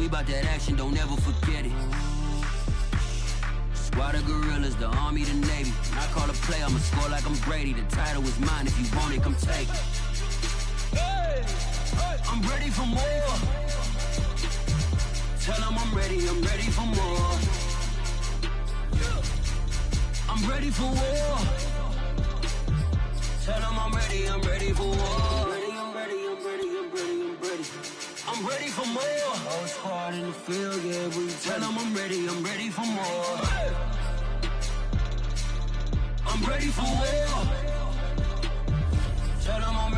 We bout that action, don't ever forget it. Squad of gorillas, the Army, the Navy. When I call a play, I'ma score like I'm Brady. The title is mine, if you want it, come take it. Hey, hey. I'm ready for more. Tell them I'm ready for more. I'm ready for war. Tell them I'm ready for war. I'm ready for more. Whole squad in the field, yeah, we tell them I'm ready for more. I'm ready for war. Tell them I'm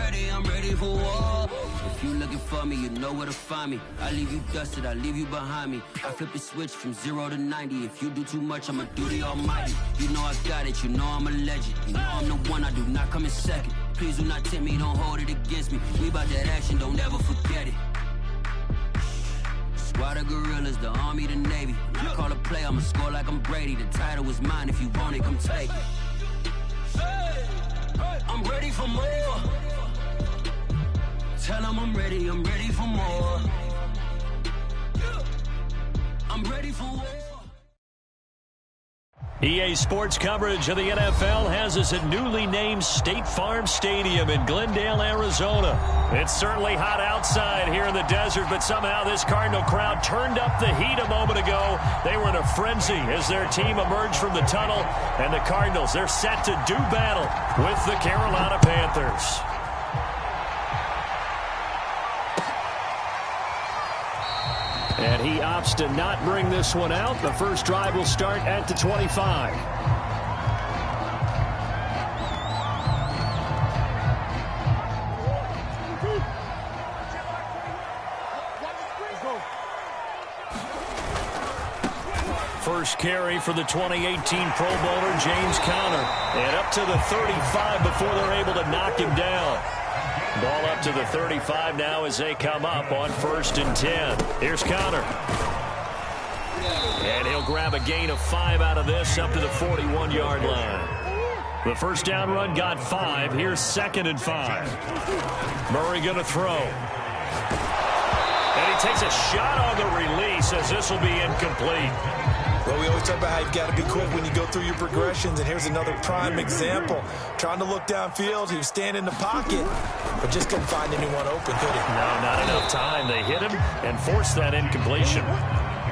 ready for war. If you looking for me, you know where to find me. I leave you dusted, I leave you behind me. I flip the switch from 0 to 90. If you do too much, I'ma do the almighty. You know I got it, you know I'm a legend. You know I'm the one, I do not come in second. Please do not tempt me, don't hold it against me. We bout that action, don't ever forget it. Squad of gorillas, the Army, the Navy. When I call a play, I'ma score like I'm Brady. The title is mine, if you want it, come take it. I'm ready for more. Tell them I'm ready for more. I'm ready for war. EA Sports coverage of the NFL has us at newly named State Farm Stadium in Glendale, Arizona. It's certainly hot outside here in the desert, but somehow this Cardinal crowd turned up the heat a moment ago. They were in a frenzy as their team emerged from the tunnel, and the Cardinals, they're set to do battle with the Carolina Panthers. And he opts to not bring this one out. The first drive will start at the 25. First carry for the 2018 Pro Bowler, James Conner. And up to the 35 before they're able to knock him down. Ball up to the 35 now as they come up on 1st and 10. Here's Conner. And he'll grab a gain of 5 out of this up to the 41-yard line. The first down run got 5. Here's 2nd and 5. Murray going to throw. And he takes a shot on the release as this will be incomplete. Well, we always talk about how you've got to be quick when you go through your progressions, and here's another prime example. Trying to look downfield, he was standing in the pocket, but just couldn't find anyone open, could he? No, not enough time. They hit him and forced that incompletion.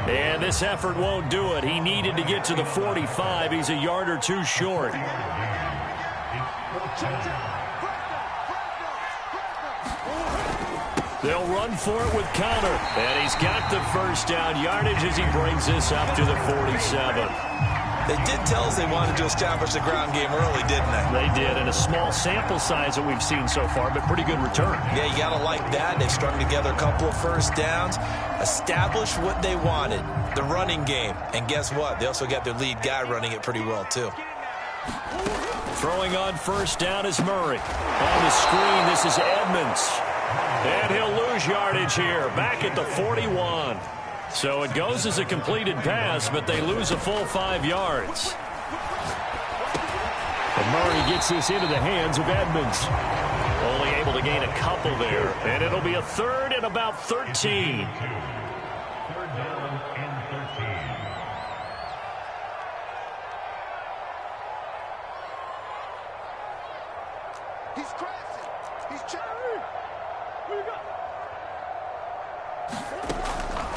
And this effort won't do it. He needed to get to the 45. He's a yard or 2 short. They'll run for it with Conner. And he's got the first down yardage as he brings this up to the 47. They did tell us they wanted to establish the ground game early, didn't they? They did, and a small sample size that we've seen so far, but pretty good return. Yeah, you got to like that. They've strung together a couple of first downs, established what they wanted, the running game. And guess what? They also got their lead guy running it pretty well, too. Throwing on first down is Murray. On the screen, this is Edmonds. And he'll lose yardage here, back at the 41. So it goes as a completed pass, but they lose a full 5 yards. And Murray gets this into the hands of Edmonds. Only able to gain a couple there. And it'll be a 3rd and about 13. He's crazy. He's cherry. What you got?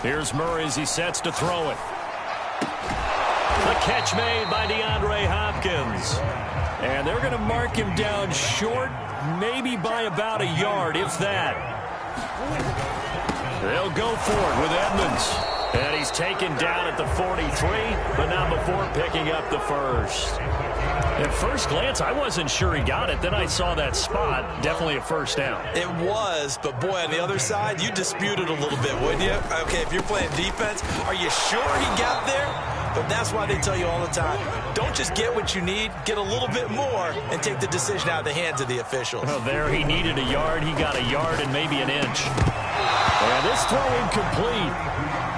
Here's Murray as he sets to throw it. The catch made by DeAndre Hopkins. And they're going to mark him down short, maybe by about a yard, if that. They'll go for it with Edmonds. And he's taken down at the 43, but not before picking up the first. At first glance, I wasn't sure he got it. Then I saw that spot. Definitely a first down. It was, but boy, on the other side, you dispute it a little bit, wouldn't you? Okay, if you're playing defense, are you sure he got there? But that's why they tell you all the time, don't just get what you need, get a little bit more, and take the decision out of the hands of the officials. Well, there he needed a yard. He got a yard and maybe an inch. And this throw incomplete.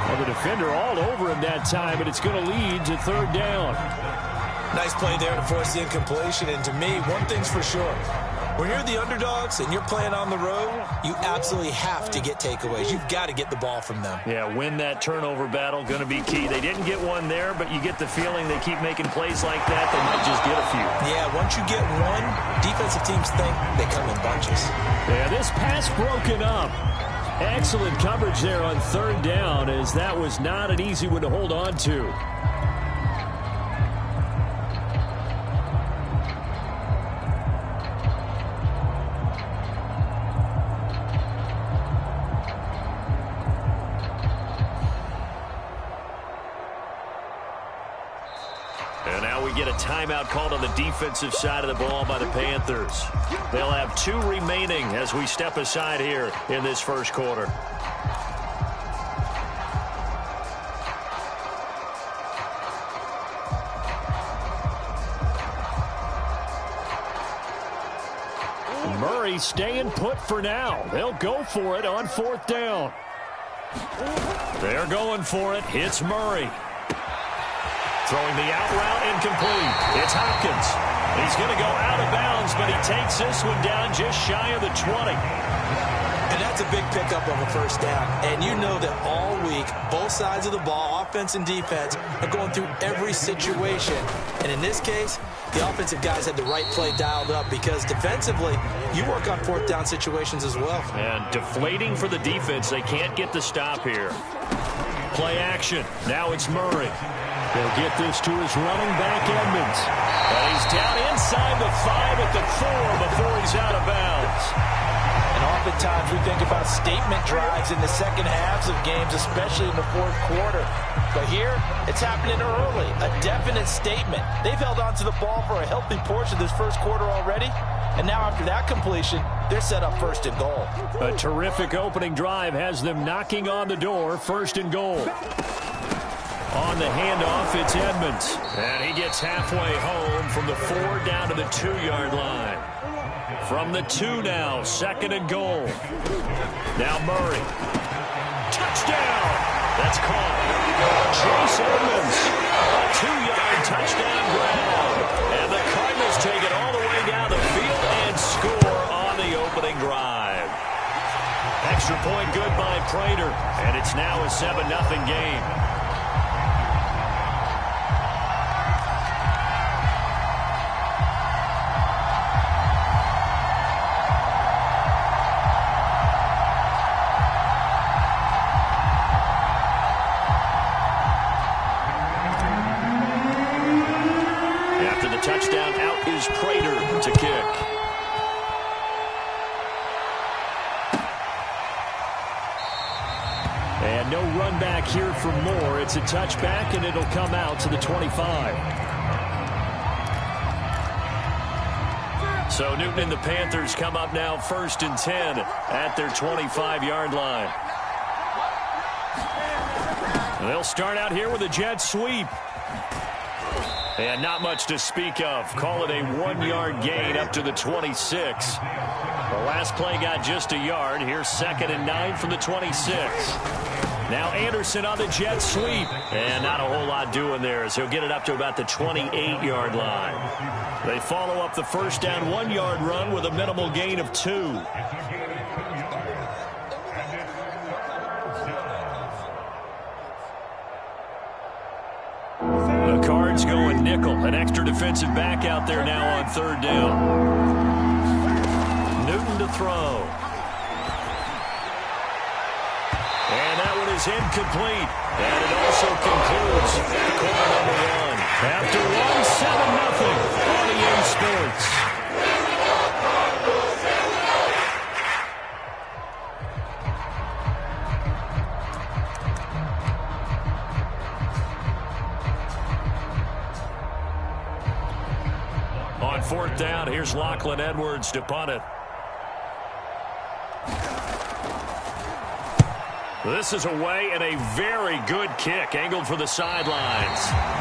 Well, the defender all over him that time, but it's going to lead to 3rd down. Nice play there to force the incompletion. And to me, one thing's for sure. When you're the underdogs and you're playing on the road, you absolutely have to get takeaways. You've got to get the ball from them. Yeah, win that turnover battle, going to be key. They didn't get one there, but you get the feeling they keep making plays like that, they might just get a few. Yeah, once you get one, defensive teams think they come in bunches. Yeah, this pass broken up. Excellent coverage there on third down, as that was not an easy one to hold on to. And now we get a timeout called on the defensive side of the ball by the Panthers. They'll have 2 remaining as we step aside here in this first quarter. Murray staying put for now. They'll go for it on 4th down. They're going for it. It's Murray. Throwing the out route incomplete. It's Hopkins. He's going to go out of bounds, but he takes this one down just shy of the 20. And that's a big pickup of a first down. And you know that all week, both sides of the ball, offense and defense, are going through every situation. And in this case, the offensive guys had the right play dialed up because defensively, you work on 4th down situations as well. And deflating for the defense. They can't get the stop here. Play action. Now it's Murray. They'll get this to his running back, Edmonds. And he's down inside the 5 at the 4 before he's out of bounds. And oftentimes we think about statement drives in the second halves of games, especially in the 4th quarter. But here, it's happening early. A definite statement. They've held on to the ball for a healthy portion of this first quarter already. And now after that completion, they're set up 1st and goal. A terrific opening drive has them knocking on the door, 1st and goal. On the handoff, it's Edmonds. And he gets halfway home from the 4 down to the 2-yard line. From the 2 now, 2nd and goal. Now Murray. Touchdown! That's caught. Chase Edmonds. A 2-yard touchdown grab. And the Cardinals take it all the way down the field and score on the opening drive. Extra point good by Prater. And it's now a 7-0 game. Touchdown, out is Prater to kick. And no run back here for Moore. It's a touchback, and it'll come out to the 25. So Newton and the Panthers come up now 1st and 10 at their 25-yard line. They'll start out here with a jet sweep. And not much to speak of. Call it a 1-yard gain up to the 26. The last play got just a yard. Here's 2nd and 9 from the 26. Now Anderson on the jet sweep. And not a whole lot doing there as he'll get it up to about the 28-yard line. They follow up the first down 1-yard run with a minimal gain of 2. Cards going nickel. An extra defensive back out there now on 3rd down. Newton to throw. And that one is incomplete. And it also concludes quarter number 1. After 1, 7-0 on EA Sports. On 4th down, here's Lachlan Edwards to punt it. This is away and a very good kick angled for the sidelines.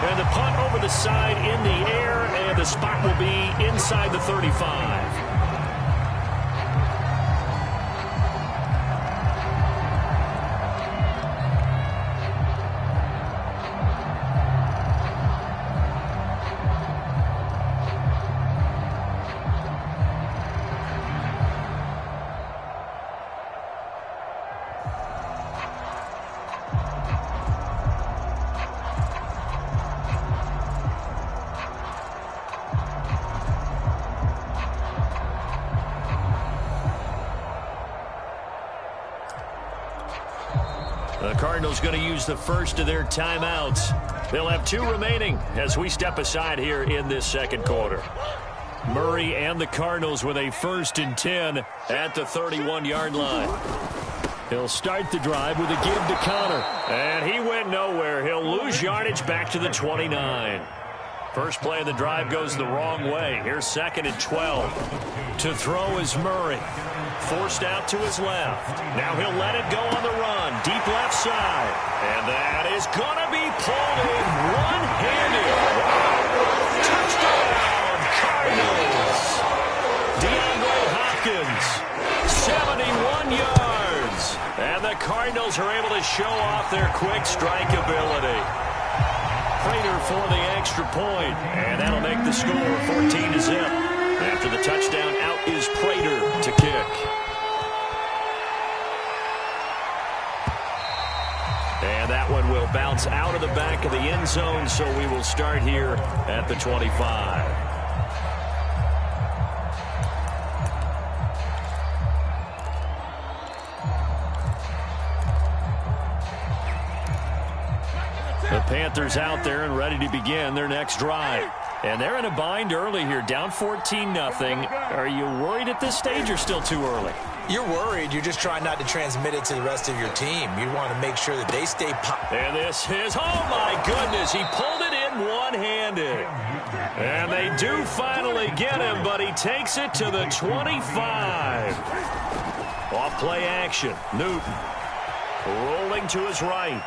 And the punt over the side in the air, and the spot will be inside the 35. Cardinals going to use the first of their timeouts. They'll have 2 remaining as we step aside here in this second quarter. Murray and the Cardinals with a 1st and 10 at the 31-yard line. He'll start the drive with a give to Connor. And he went nowhere. He'll lose yardage back to the 29. First play of the drive goes the wrong way. Here's 2nd and 12. To throw is Murray. Forced out to his left. Now he'll let it go on the run. Deep left side. And that is going to be pulled in one-handed. Touchdown, Cardinals. DeAndre Hopkins, 71 yards. And the Cardinals are able to show off their quick strike ability. Prater for the extra point, and that'll make the score 14-0. After the touchdown, out is Prater to kick. And that one will bounce out of the back of the end zone, so we will start here at the 25. The Panthers out there and ready to begin their next drive. And they're in a bind early here, down 14-0. Are you worried at this stage or still too early? You're worried. You're just trying not to transmit it to the rest of your team. You want to make sure that they stay And this is, oh my goodness, he pulled it in one-handed. And they do finally get him, but he takes it to the 25. Off play action, Newton rolling to his right.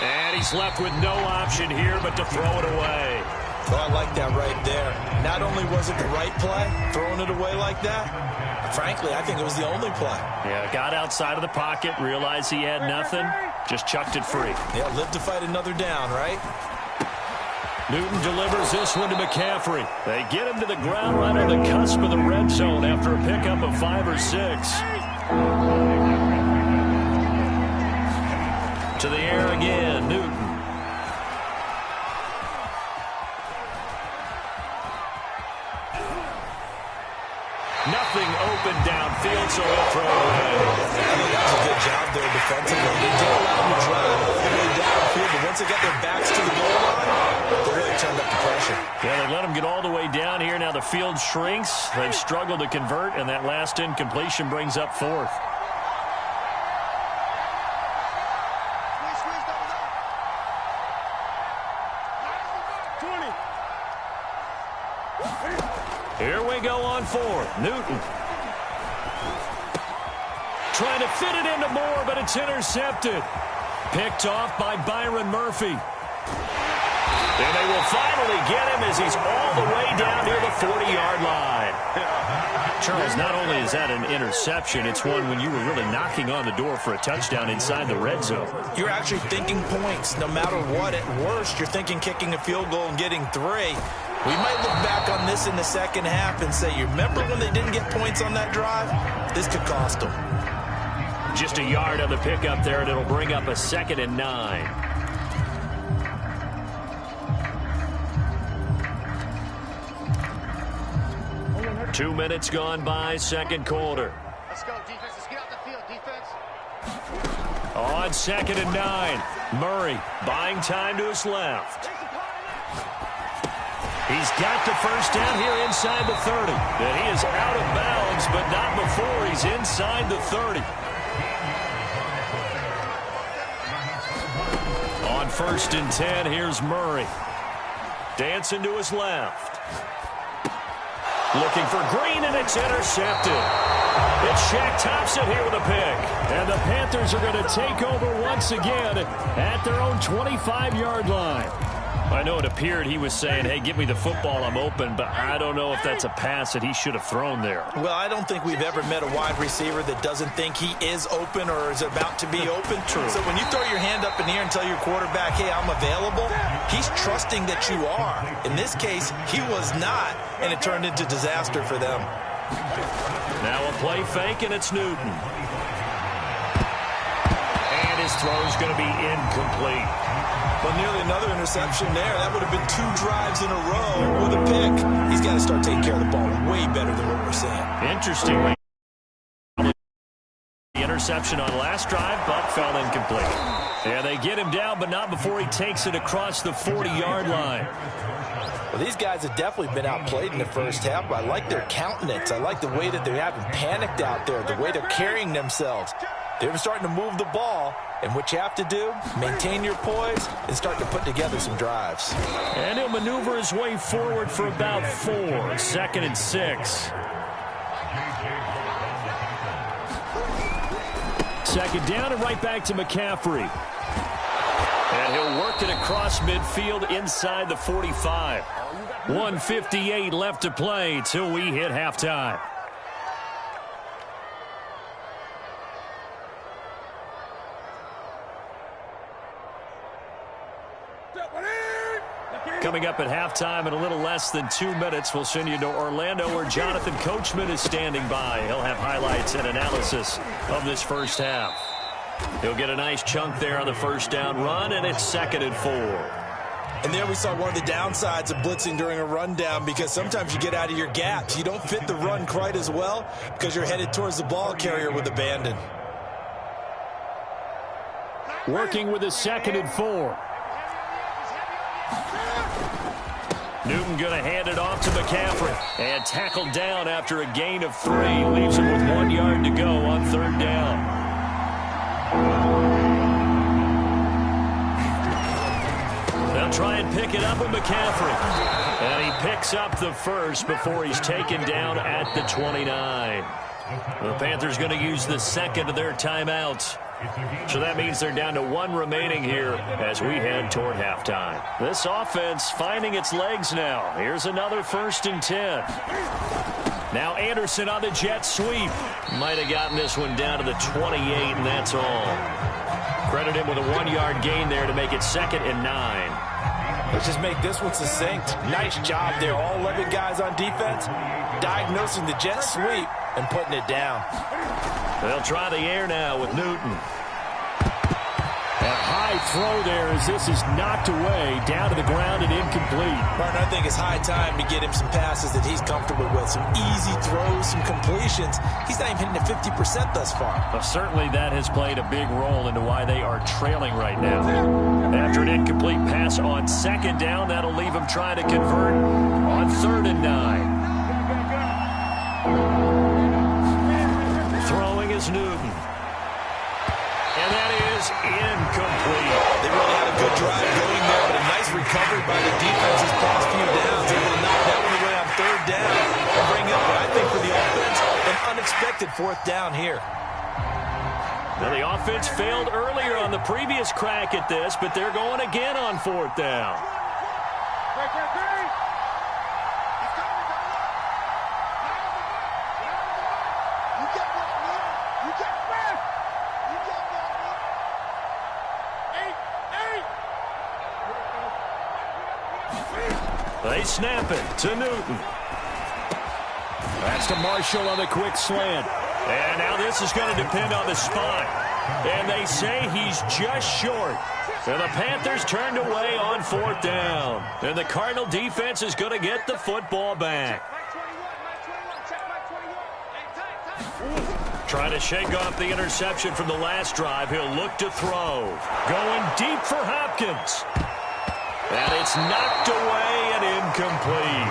And he's left with no option here but to throw it away. Oh, I like that right there. Not only was it the right play, throwing it away like that, frankly, I think it was the only play. Yeah, got outside of the pocket, realized he had nothing, just chucked it free. Yeah, live to fight another down, right? Newton delivers this one to McCaffrey. They get him to the ground right on the cusp of the red zone after a pickup of 5 or 6. To the air again, Newton. Nothing open downfield, so he'll throw it away. I think that was a good job there defensively. They did allow them to drive all the way downfield, but once they got their backs to the goal line, they really turned up the pressure. Yeah, they let them get all the way down here. Now the field shrinks. They've struggled to convert, and that last incompletion brings up 4th. Here we go on 4th. Newton. Trying to fit it into Moore, but it's intercepted. Picked off by Byron Murphy. And they will finally get him as he's all the way down near the 40-yard line. Charles, not only is that an interception, it's one when you were really knocking on the door for a touchdown inside the red zone. You're actually thinking points. No matter what, at worst, you're thinking kicking a field goal and getting 3. We might look back on this in the second half and say, you remember when they didn't get points on that drive? This could cost them. Just a yard on the pickup there, and it'll bring up a 2nd and 9. 2 minutes gone by, second quarter. Let's go, defense. Let's get out the field, defense. On 2nd and 9, Murray buying time to his left. He's got the first down here inside the 30. And he is out of bounds, but not before he's inside the 30. On 1st and 10, here's Murray. Dancing to his left. Looking for Green, and it's intercepted. It's Shaq Thompson here with a pick. And the Panthers are going to take over once again at their own 25-yard line. I know it appeared he was saying, hey, give me the football, I'm open, but I don't know if that's a pass that he should have thrown there. Well, I don't think we've ever met a wide receiver that doesn't think he is open or is about to be open. True. So when you throw your hand up in the air and tell your quarterback, hey, I'm available, he's trusting that you are. In this case, he was not, and it turned into disaster for them. Now a play fake, and it's Newton. And his throw's going to be incomplete. Well, nearly another interception there. That would have been 2 drives in a row with a pick. He's got to start taking care of the ball way better than what we're seeing. Interestingly, the reception on last drive, but fell incomplete. Yeah, they get him down, but not before he takes it across the 40-yard line. Well, these guys have definitely been outplayed in the first half, but I like their countenance. I like the way that they haven't panicked out there, the way they're carrying themselves. They're starting to move the ball, and what you have to do, maintain your poise and start to put together some drives. And he'll maneuver his way forward for about 4. 2nd and 6. Second down and right back to McCaffrey. And he'll work it across midfield inside the 45. 1:58 left to play till we hit halftime. Coming up at halftime in a little less than 2 minutes, we'll send you to Orlando where Jonathan Coachman is standing by. He'll have highlights and analysis of this first half. He'll get a nice chunk there on the first down run, and it's 2nd and 4. And there we saw one of the downsides of blitzing during a rundown, because sometimes you get out of your gaps. You don't fit the run quite as well because you're headed towards the ball carrier with abandon. Working with a 2nd and 4. Newton going to hand it off to McCaffrey. And tackled down after a gain of 3. Leaves him with 1 yard to go on 3rd down. They'll try and pick it up with McCaffrey. And he picks up the first before he's taken down at the 29. The Panthers going to use the second of their timeouts. So that means they're down to 1 remaining here as we head toward halftime. This offense finding its legs now. Here's another 1st and 10. Now Anderson on the jet sweep. Might have gotten this one down to the 28, and that's all. Credit him with a 1 yard gain there to make it 2nd and 9. Let's just make this one succinct. Nice job there. All 11 guys on defense diagnosing the jet sweep and putting it down. They'll try the air now with Newton. A high throw there as this is knocked away, down to the ground and incomplete. Martin, I think it's high time to get him some passes that he's comfortable with. Some easy throws, some completions. He's not even hitting at 50% thus far. Well, certainly that has played a big role into why they are trailing right now. After an incomplete pass on 2nd down, that'll leave him trying to convert on 3rd and 9. Throwing is Newton. And that is incomplete. They really had a good drive going there, but a nice recovery by the defense these past few downs. Able to knock that one away on 3rd down and bring up what I think for the offense, an unexpected 4th down here. Now the offense failed earlier on the previous crack at this, but they're going again on 4th down. They snap it to Newton. That's to Marshall on the quick slant. And now this is going to depend on the spot. And they say he's just short. And the Panthers turned away on 4th down. And the Cardinal defense is going to get the football back. Trying to shake off the interception from the last drive. He'll look to throw. Going deep for Hopkins. And it's knocked away and incomplete.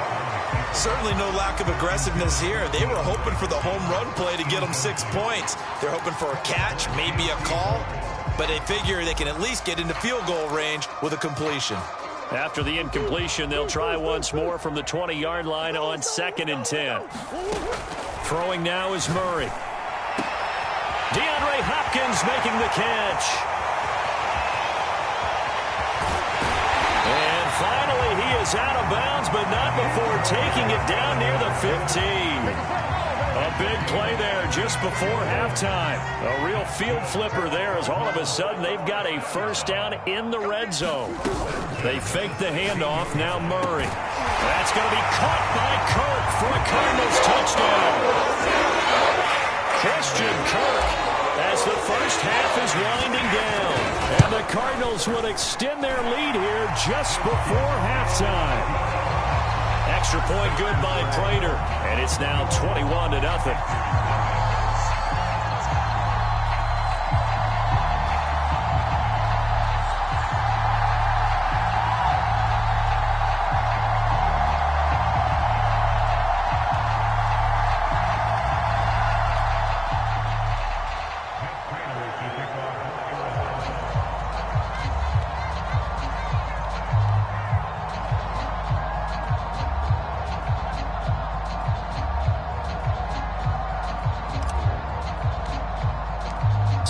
Certainly no lack of aggressiveness here. They were hoping for the home run play to get them 6 points. They're hoping for a catch, maybe a call, but they figure they can at least get into field goal range with a completion. After the incompletion, they'll try once more from the 20-yard line on 2nd and 10. Throwing now is Murray. DeAndre Hopkins making the catch. And finally, he is out of bounds, but not before taking it down near the 15. A big play there just before halftime. A real field flipper there as all of a sudden they've got a 1st down in the red zone. They fake the handoff. Now Murray. That's going to be caught by Kirk for a Cardinals touchdown. Christian Kirk as the first half is winding down. And the Cardinals would extend their lead here just before halftime. Extra point good by Prater. And it's now 21-0.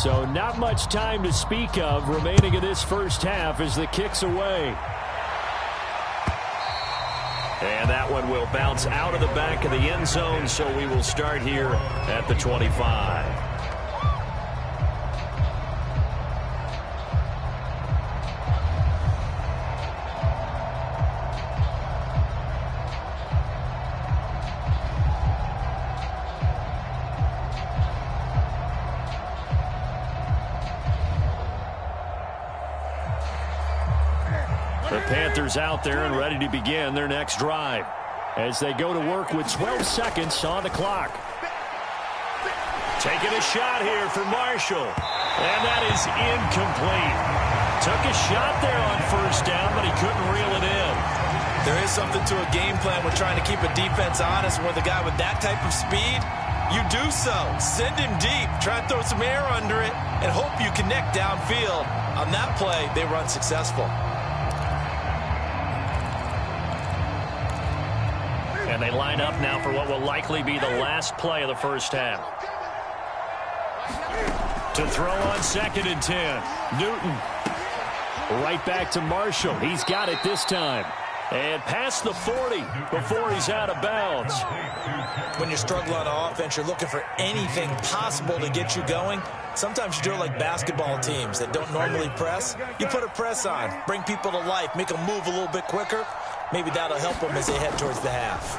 So not much time to speak of remaining in this first half as the kick's away. And that one will bounce out of the back of the end zone, so we will start here at the 25. The Panthers out there and ready to begin their next drive as they go to work with 12 seconds on the clock. Taking a shot here for Marshall, and that is incomplete. Took a shot there on first down, but he couldn't reel it in. There is something to a game plan with trying to keep a defense honest. With a guy with that type of speed, you do so. Send him deep, try and throw some air under it, and hope you connect downfield. On that play, they run successful. And they line up now for what will likely be the last play of the first half. To throw on 2nd and 10. Newton. Right back to Marshall. He's got it this time. And past the 40 before he's out of bounds. When you're struggling on offense, you're looking for anything possible to get you going. Sometimes you do it like basketball teams that don't normally press. You put a press on, bring people to life, make them move a little bit quicker. Maybe that'll help them as they head towards the half.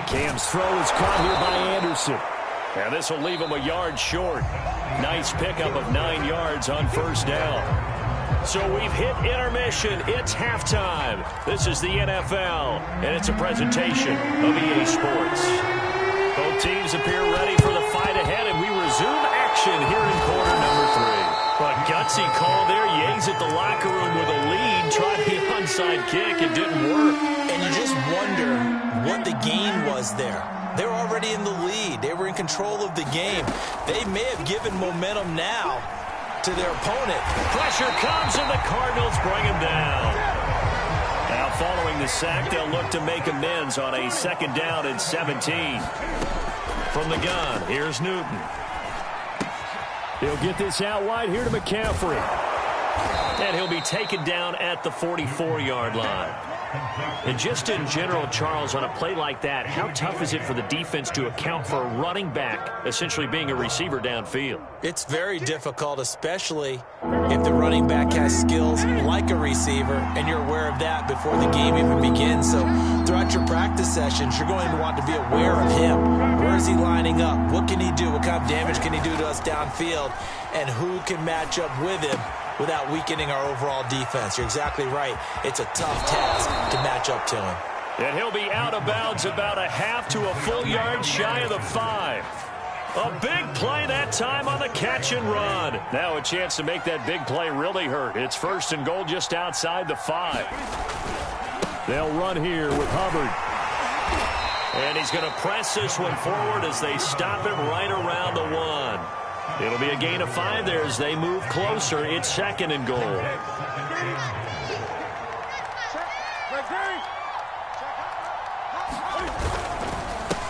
Cam's throw is caught here by Anderson. And this will leave him a yard short. Nice pickup of 9 yards on first down. So we've hit intermission. It's halftime. This is the NFL, and it's a presentation of EA Sports. Both teams appear ready for the fight ahead, and we resume action here in quarter number 3. A gutsy call there. Yates at the locker room with a lead. Tried the onside kick. It didn't work. And you just wonder what the gain was there. They're already in the lead. They were in control of the game. They may have given momentum now to their opponent. Pressure comes, and the Cardinals bring him down. Now following the sack, they'll look to make amends on a 2nd down and 17. From the gun, here's Newton. He'll get this out wide here to McCaffrey. And he'll be taken down at the 44-yard line. And just in general, Charles, on a play like that, how tough is it for the defense to account for a running back essentially being a receiver downfield? It's very difficult, especially if the running back has skills like a receiver, and you're aware of that before the game even begins. So throughout your practice sessions, you're going to want to be aware of him. Where is he lining up? What can he do? What kind of damage can he do to us downfield? And who can match up with him without weakening our overall defense? You're exactly right. It's a tough task to match up to him. And he'll be out of bounds about a half to a full yard shy of the 5. A big play that time on the catch and run. Now a chance to make that big play really hurt. It's 1st and goal just outside the 5. They'll run here with Hubbard. And he's going to press this one forward as they stop him right around the 1. It'll be a gain of 5 there as they move closer. It's 2nd and goal.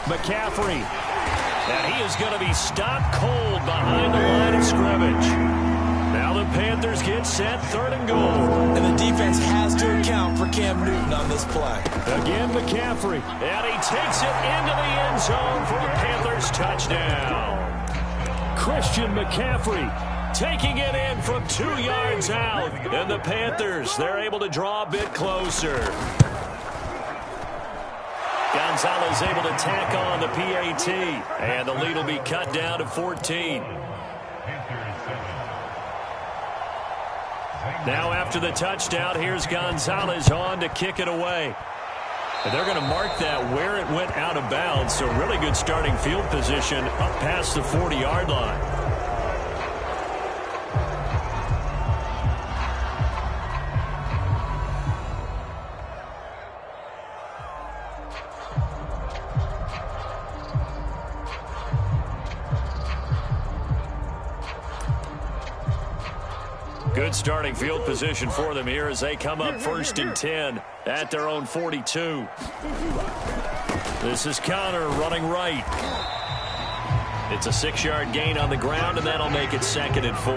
McCaffrey. And he is going to be stopped cold behind the line of scrimmage. Now the Panthers get set, 3rd and goal. And the defense has to account for Cam Newton on this play. Again, McCaffrey. And he takes it into the end zone for the Panthers touchdown. Christian McCaffrey taking it in from 2 yards out. And the Panthers, they're able to draw a bit closer. Gonzalez able to tack on the PAT. And the lead will be cut down to 14. Now after the touchdown, here's Gonzalez on to kick it away. And they're going to mark that where it went out of bounds. So really good starting field position up past the 40-yard line. Good starting field position for them here as they come up 1st and 10 at their own 42. This is Conner running right. It's a 6-yard gain on the ground, and that'll make it 2nd and 4.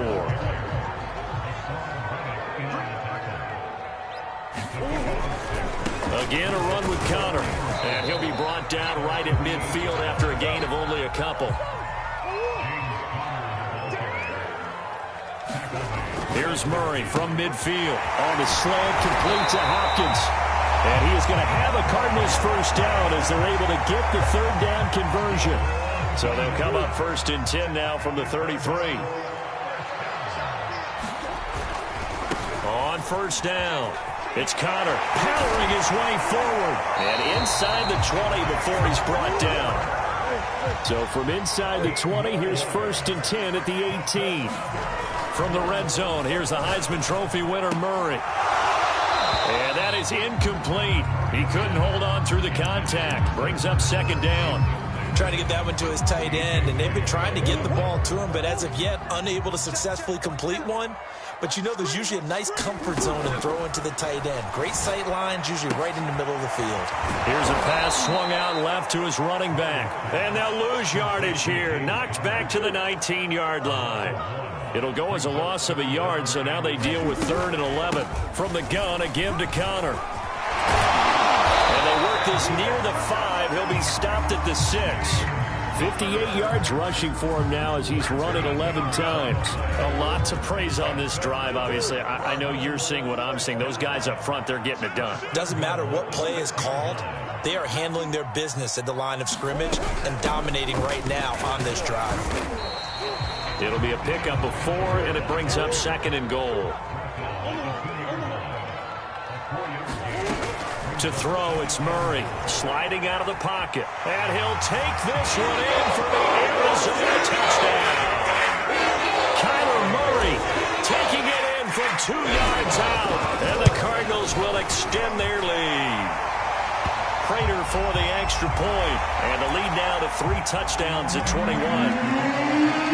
Again, a run with Conner. And he'll be brought down right at midfield after a gain of only a couple. Here's Murray from midfield. On the slant, complete to Hopkins. And he is going to have a Cardinals first down as they're able to get the 3rd down conversion. So they'll come up 1st and 10 now from the 33. On 1st down, it's Conner powering his way forward. And inside the 20 before he's brought down. So from inside the 20, here's 1st and 10 at the 18. From the red zone, here's the Heisman Trophy winner, Murray. And that is incomplete. He couldn't hold on through the contact. Brings up 2nd down. Trying to get that one to his tight end, and they've been trying to get the ball to him, but as of yet, unable to successfully complete one. But you know there's usually a nice comfort zone in throwing to the tight end. Great sight lines, usually right in the middle of the field. Here's a pass swung out left to his running back. And they'll lose yardage here. Knocked back to the 19-yard line. It'll go as a loss of a yard, so now they deal with 3rd and 11. From the gun, a give to Conner. And they work this near the 5. He'll be stopped at the 6. 58 yards rushing for him now as he's run it 11 times. A lot to praise on this drive, obviously. I know you're seeing what I'm seeing. Those guys up front, they're getting it done. Doesn't matter what play is called. They are handling their business at the line of scrimmage and dominating right now on this drive. It'll be a pickup of 4, and it brings up 2nd and goal. To throw, it's Murray sliding out of the pocket. And he'll take this one in for the Arizona touchdown. Kyler Murray taking it in from 2 yards out. And the Cardinals will extend their lead. Prater for the extra point. And the lead now to 3 touchdowns at 21.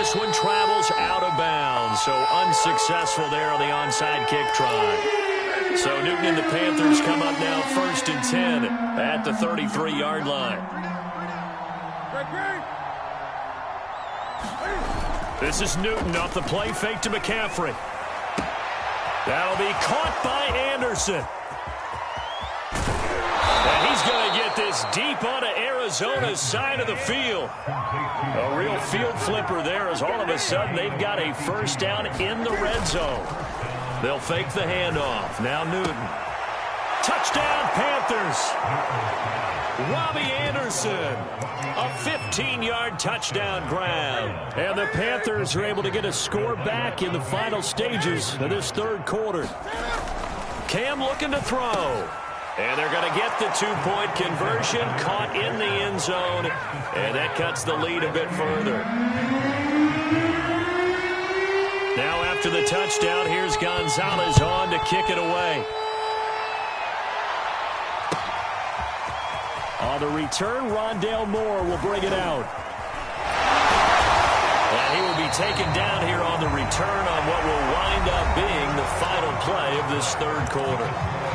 This one travels out of bounds, so unsuccessful there on the onside kick try. So Newton and the Panthers come up now 1st and 10 at the 33-yard line. This is Newton off the play fake to McCaffrey. That'll be caught by Anderson. And he's going to get this deep onto Arizona's side of the field. A real field flipper there as all of a sudden they've got a first down in the red zone. They'll fake the handoff. Now Newton. Touchdown Panthers. Robbie Anderson. A 15-yard touchdown grab. And the Panthers are able to get a score back in the final stages of this 3rd quarter. Cam looking to throw. And they're going to get the 2-point conversion, caught in the end zone, and that cuts the lead a bit further. Now after the touchdown, here's Gonzalez on to kick it away. On the return, Rondale Moore will bring it out. And he will be taken down here on the return on what will wind up being the final play of this 3rd quarter.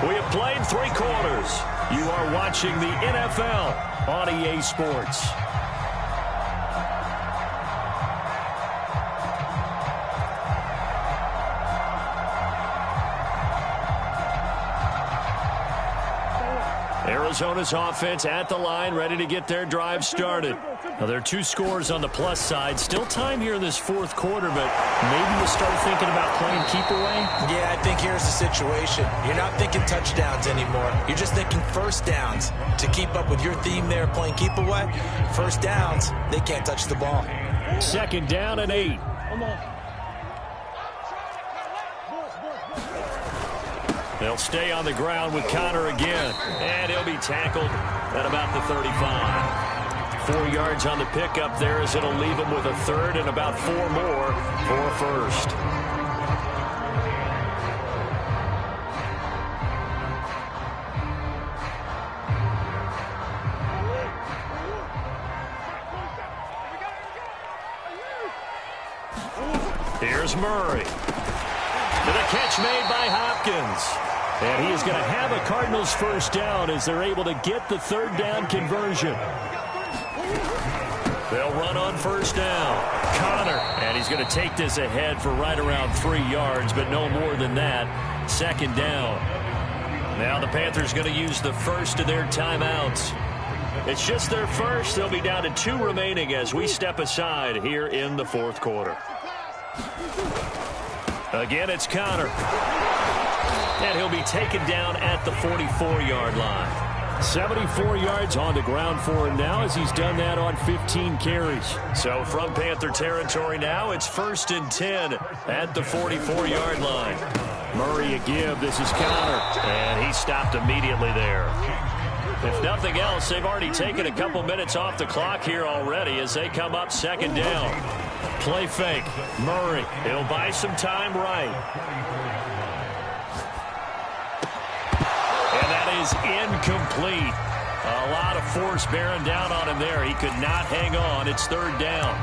We have played 3 quarters. You are watching the NFL on EA Sports. Arizona's offense at the line, ready to get their drive started. Now, there are 2 scores on the plus side. Still time here in this 4th quarter, but maybe you start thinking about playing keep away? Yeah, I think here's the situation. You're not thinking touchdowns anymore. You're just thinking first downs. To keep up with your theme there, playing keep away, first downs, they can't touch the ball. 2nd down and 8. They'll stay on the ground with Conner again. And he'll be tackled at about the 35. 4 yards on the pickup there as it'll leave him with a 3rd and about 4 more for a first. Here's Murray. To the catch made by Hopkins. And he is going to have a Cardinals first down as they're able to get the third down conversion. They'll run on first down. Connor. And he's going to take this ahead for right around 3 yards, but no more than that. Second down. Now the Panthers going to use the first of their timeouts. It's just their first. They'll be down to 2 remaining as we step aside here in the fourth quarter. Again, it's Connor. And he'll be taken down at the 44-yard line. 74 yards on the ground for him now as he's done that on 15 carries. So from Panther territory now, it's 1st and 10 at the 44-yard line. Murray a give. This is Connor. And he stopped immediately there. If nothing else, they've already taken a couple minutes off the clock here already as they come up second down. Play fake. Murray. He'll buy some time right. And that is incomplete. A lot of force bearing down on him there. He could not hang on. It's third down.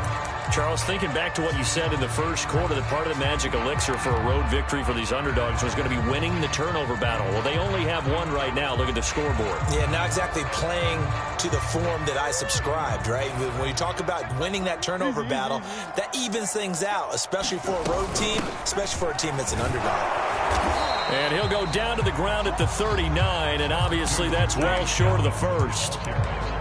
Charles, thinking back to what you said in the first quarter, that part of the magic elixir for a road victory for these underdogs was going to be winning the turnover battle. Well, they only have one right now. Look at the scoreboard. Yeah, not exactly playing to the form that I subscribed, right? When you talk about winning that turnover battle, that evens things out, especially for a road team, especially for a team that's an underdog. And he'll go down to the ground at the 39, and obviously that's well short of the first.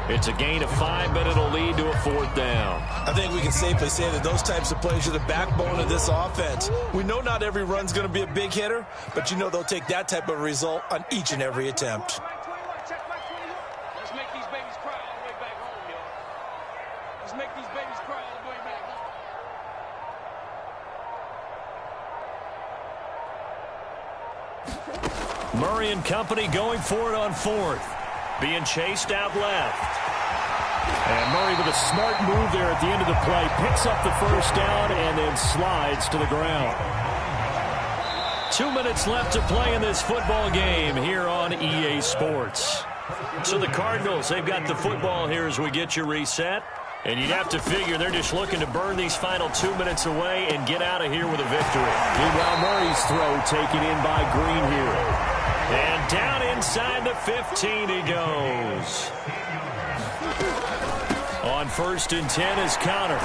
It's a gain of 5, but it'll lead to a fourth down. I think we can safely say that those types of plays are the backbone of this offense. We know not every run's going to be a big hitter, but you know they'll take that type of result on each and every attempt. Let's make these babies cry all the way back home, y'all. Let's make these babies cry all the way back home. Murray and company going for it on fourth. Being chased out left. And Murray with a smart move there at the end of the play. Picks up the first down and then slides to the ground. 2 minutes left to play in this football game here on EA Sports. So the Cardinals, they've got the football here as we get you reset. And you'd have to figure they're just looking to burn these final 2 minutes away and get out of here with a victory. Meanwhile, Murray's throw taken in by Green here. And down inside the 15 he goes. On 1st and 10 is Connor.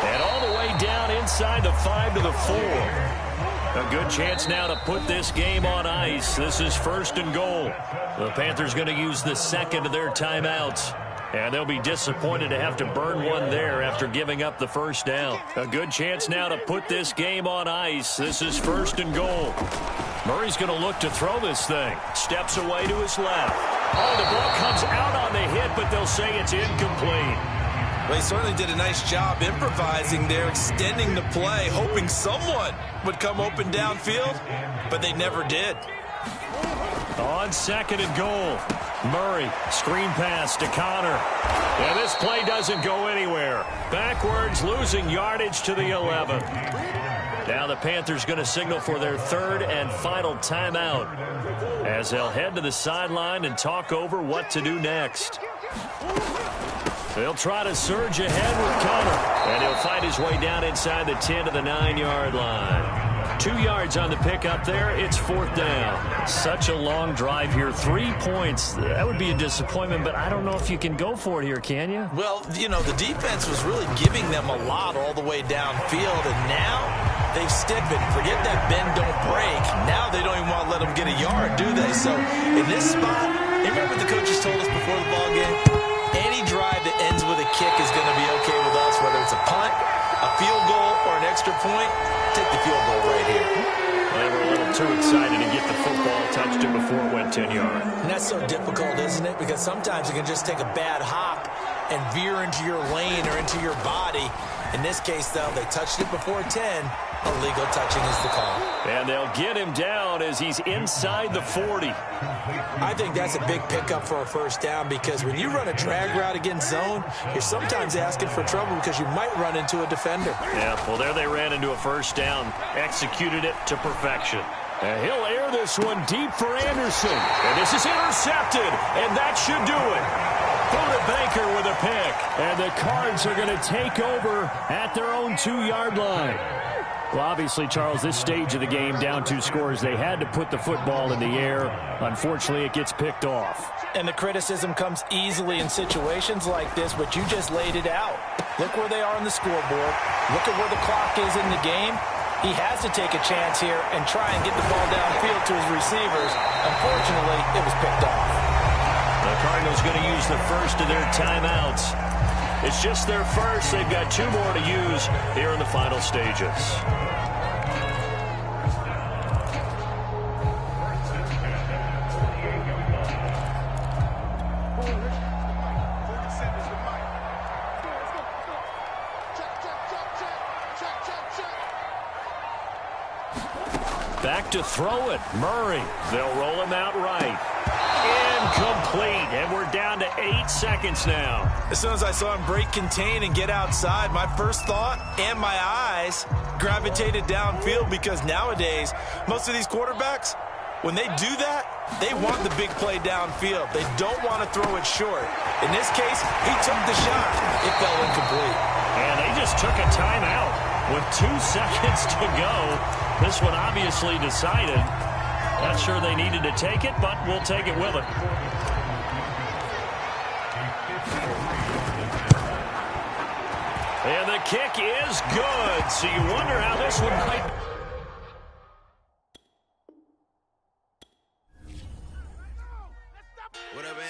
And all the way down inside the 5 to the 4. A good chance now to put this game on ice. This is 1st and goal. The Panthers going to use the second of their timeouts. And they'll be disappointed to have to burn one there after giving up the first down. A good chance now to put this game on ice. This is 1st and goal. Murray's going to look to throw this thing. Steps away to his left. Oh, the ball comes out on the hit, but they'll say it's incomplete. Well, he certainly did a nice job improvising there, extending the play, hoping someone would come open downfield, but they never did. On 2nd and goal, Murray, screen pass to Connor. And this play doesn't go anywhere. Backwards, losing yardage to the 11. Now the Panthers going to signal for their third and final timeout as they'll head to the sideline and talk over what to do next. They'll try to surge ahead with Connor, and he'll find his way down inside the 10 to the 9-yard line. 2 yards on the pickup there. It's 4th down. Such a long drive here. 3 points. That would be a disappointment, but I don't know if you can go for it here, can you? Well, you know, the defense was really giving them a lot all the way downfield, and now they've stiffened. Forget that bend, don't break. Now they don't even want to let them get a yard, do they? So in this spot, remember what the coaches told us before the ball game? Any drive that ends with a kick is going to be okay with us, whether it's a punt, a field goal, or an extra point. Take the field goal right here. They were a little too excited to get the football touched it before it went 10 yards. And that's so difficult, isn't it? Because sometimes you can just take a bad hop and veer into your lane or into your body. In this case, though, they touched it before 10. Illegal touching is the call. And they'll get him down as he's inside the 40. I think that's a big pickup for a first down because when you run a drag route against zone, you're sometimes asking for trouble because you might run into a defender. Yeah, well, there they ran into a first down. Executed it to perfection. And he'll air this one deep for Anderson. And this is intercepted, and that should do it. Buda Baker with a pick. And the Cards are going to take over at their own 2-yard line. Well, obviously, Charles, this stage of the game, down 2 scores, they had to put the football in the air. Unfortunately, it gets picked off. And the criticism comes easily in situations like this, but you just laid it out. Look where they are on the scoreboard. Look at where the clock is in the game. He has to take a chance here and try and get the ball downfield to his receivers. Unfortunately, it was picked off. The Cardinals going to use the first of their timeouts. It's just their first. They've got 2 more to use here in the final stages. Back to throw it. Murray. They'll roll him out right. Incomplete. And we're down to 8 seconds now. As soon as I saw him break contain and get outside, my first thought and my eyes gravitated downfield, because nowadays, most of these quarterbacks, when they do that, they want the big play downfield. They don't want to throw it short. In this case, he took the shot. It fell incomplete. And they just took a timeout with 2 seconds to go. This one obviously decided. Not sure they needed to take it, but we'll take it with it. And the kick is good. So you wonder how this one might... What up, man?